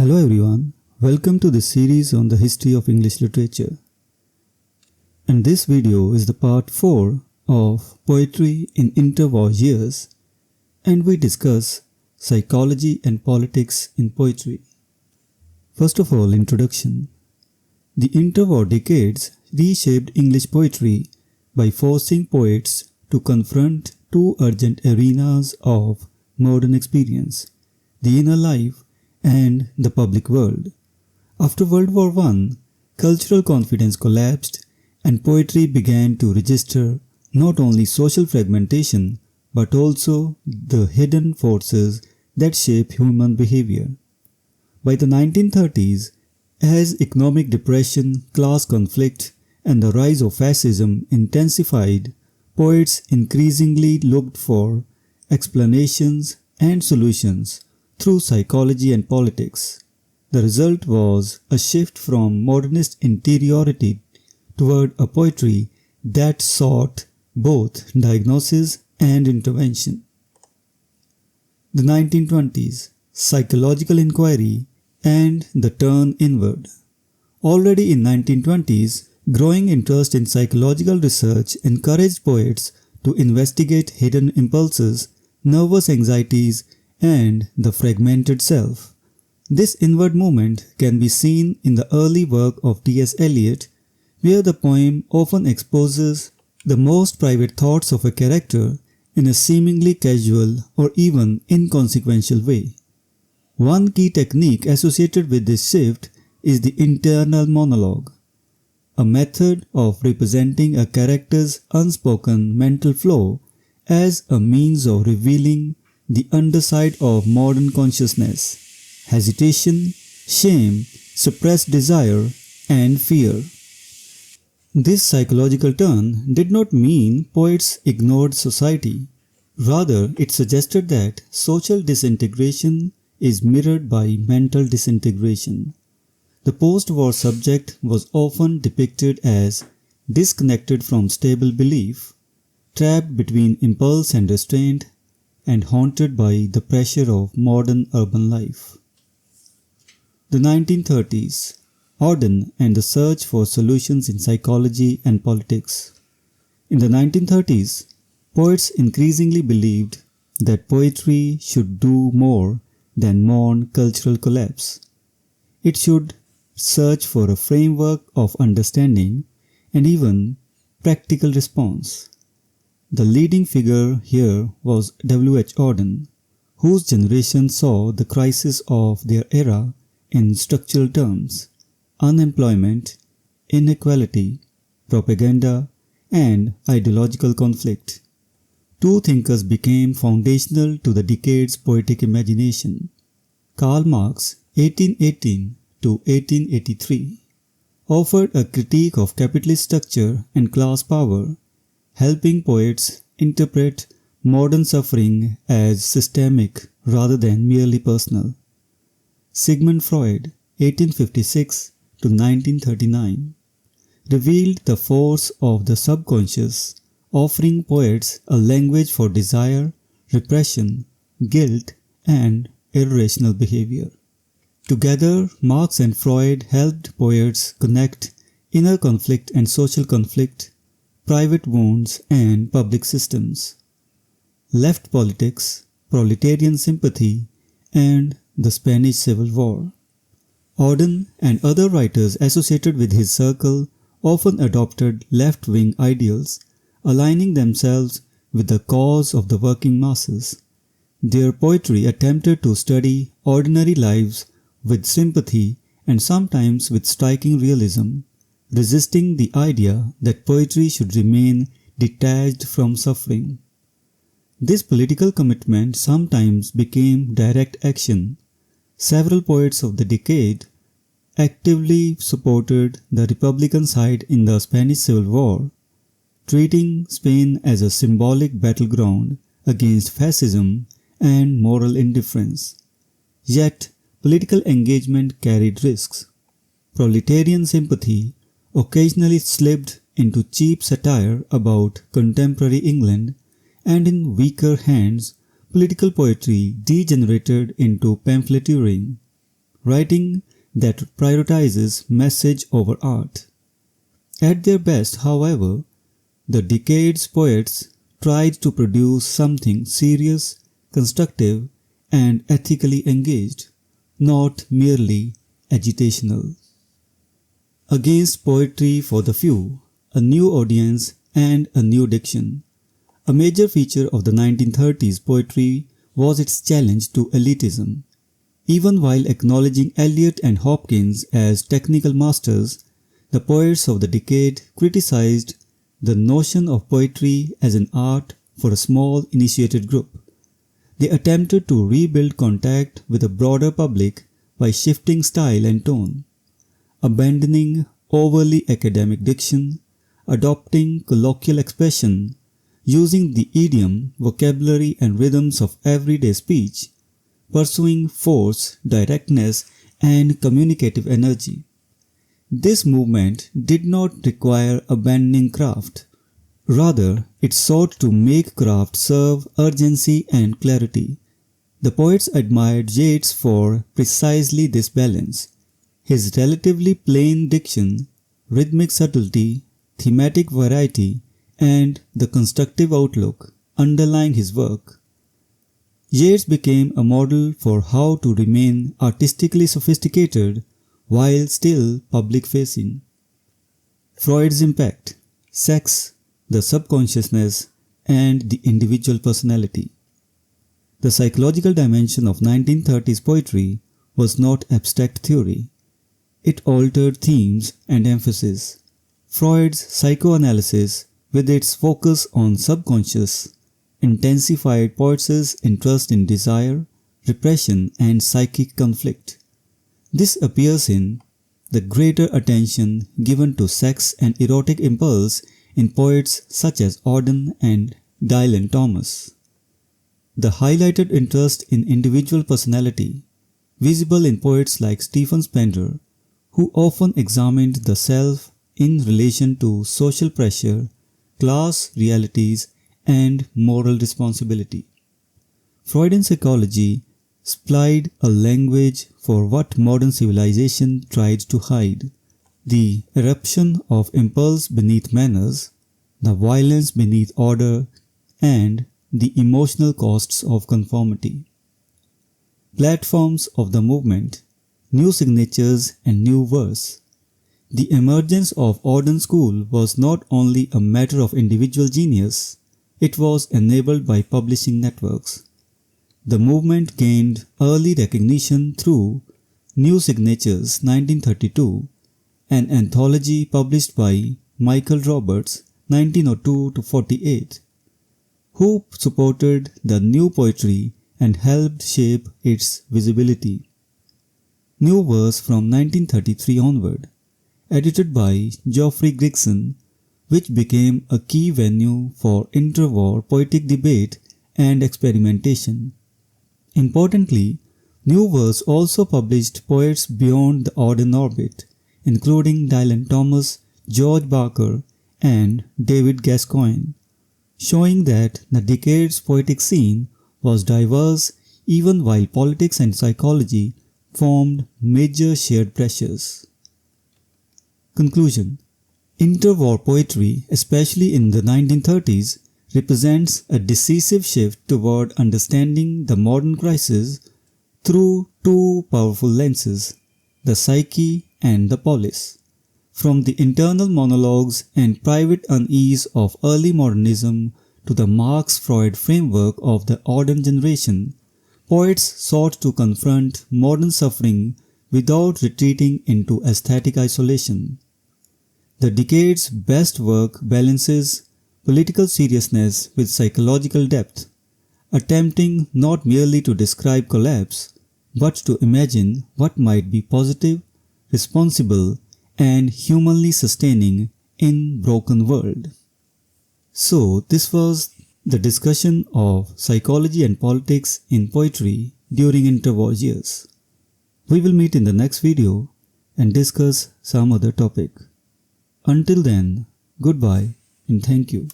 Hello everyone, welcome to this series on the history of English literature. And this video is the part 4 of Poetry in Interwar Years, and we discuss psychology and politics in poetry. First of all, introduction. The interwar decades reshaped English poetry by forcing poets to confront two urgent arenas of modern experience, the inner life and the public world. After World War I, cultural confidence collapsed and poetry began to register not only social fragmentation but also the hidden forces that shape human behavior. By the 1930s, as economic depression, class conflict, and the rise of fascism intensified, poets increasingly looked for explanations and solutions through psychology and politics. The result was a shift from modernist interiority toward a poetry that sought both diagnosis and intervention. The 1920s, psychological inquiry and the turn inward. Already in 1920s, growing interest in psychological research encouraged poets to investigate hidden impulses, nervous anxieties, and the fragmented self. This inward movement can be seen in the early work of T.S. Eliot, where the poem often exposes the most private thoughts of a character in a seemingly casual or even inconsequential way. One key technique associated with this shift is the internal monologue, a method of representing a character's unspoken mental flow as a means of revealing the underside of modern consciousness: hesitation, shame, suppressed desire, and fear. This psychological turn did not mean poets ignored society. Rather, it suggested that social disintegration is mirrored by mental disintegration. The post-war subject was often depicted as disconnected from stable belief, trapped between impulse and restraint, and haunted by the pressure of modern urban life. The 1930s, Auden and the search for solutions in psychology and politics. In the 1930s, poets increasingly believed that poetry should do more than mourn cultural collapse. It should search for a framework of understanding and even practical response. The leading figure here was W.H. Auden, whose generation saw the crisis of their era in structural terms: unemployment, inequality, propaganda, and ideological conflict. Two thinkers became foundational to the decade's poetic imagination. Karl Marx, 1818 to 1883, offered a critique of capitalist structure and class power, helping poets interpret modern suffering as systemic rather than merely personal. Sigmund Freud, 1856 to 1939, revealed the force of the subconscious, offering poets a language for desire, repression, guilt, and irrational behavior. Together, Marx and Freud helped poets connect inner conflict and social conflict, private wounds and public systems, left politics, proletarian sympathy, and the Spanish Civil War. Auden and other writers associated with his circle often adopted left-wing ideals, aligning themselves with the cause of the working masses. Their poetry attempted to study ordinary lives with sympathy and sometimes with striking realism, resisting the idea that poetry should remain detached from suffering. This political commitment sometimes became direct action. Several poets of the decade actively supported the Republican side in the Spanish Civil War, treating Spain as a symbolic battleground against fascism and moral indifference. Yet, political engagement carried risks. Proletarian sympathy occasionally slipped into cheap satire about contemporary England, and in weaker hands, political poetry degenerated into pamphleteering. writing that prioritizes message over art. At their best, however, the decade's poets tried to produce something serious, constructive, and ethically engaged, not merely agitational. Against poetry for the few, a new audience and a new diction. A major feature of the 1930s poetry was its challenge to elitism. Even while acknowledging Eliot and Hopkins as technical masters, the poets of the decade criticized the notion of poetry as an art for a small initiated group. They attempted to rebuild contact with a broader public by shifting style and tone, abandoning overly academic diction, adopting colloquial expression, using the idiom, vocabulary and rhythms of everyday speech, pursuing force, directness and communicative energy. This movement did not require abandoning craft. Rather, it sought to make craft serve urgency and clarity. The poets admired Yeats for precisely this balance. His relatively plain diction, rhythmic subtlety, thematic variety, and the constructive outlook underlying his work. Yeats became a model for how to remain artistically sophisticated while still public-facing. Freud's impact, sex, the subconsciousness, and the individual personality. The psychological dimension of 1930s poetry was not abstract theory. It altered themes and emphasis. Freud's psychoanalysis, with its focus on subconscious, intensified poets' interest in desire, repression, and psychic conflict. This appears in the greater attention given to sex and erotic impulse in poets such as Auden and Dylan Thomas. The highlighted interest in individual personality, visible in poets like Stephen Spender, who often examined the self in relation to social pressure, class realities, and moral responsibility. Freudian psychology supplied a language for what modern civilization tried to hide: the eruption of impulse beneath manners, the violence beneath order, and the emotional costs of conformity. Platforms of the movement, new signatures and new verse. The emergence of Auden School was not only a matter of individual genius, it was enabled by publishing networks. The movement gained early recognition through New Signatures 1932, an anthology published by Michael Roberts 1902-48, who supported the new poetry and helped shape its visibility. New Verse from 1933 onward, edited by Geoffrey Grigson, which became a key venue for interwar poetic debate and experimentation. Importantly, New Verse also published poets beyond the Auden orbit, including Dylan Thomas, George Barker, and David Gascoigne, showing that the decade's poetic scene was diverse even while politics and psychology formed major shared pressures. Conclusion: interwar poetry, especially in the 1930s, represents a decisive shift toward understanding the modern crisis through two powerful lenses, the psyche and the polis. From the internal monologues and private unease of early modernism to the Marx-Freud framework of the Auden generation, poets sought to confront modern suffering without retreating into aesthetic isolation. The decade's best work balances political seriousness with psychological depth, attempting not merely to describe collapse, but to imagine what might be positive, responsible, and humanly sustaining in broken world. So, this was the discussion of psychology and politics in poetry during interwar years. We will meet in the next video and discuss some other topic. Until then, goodbye and thank you.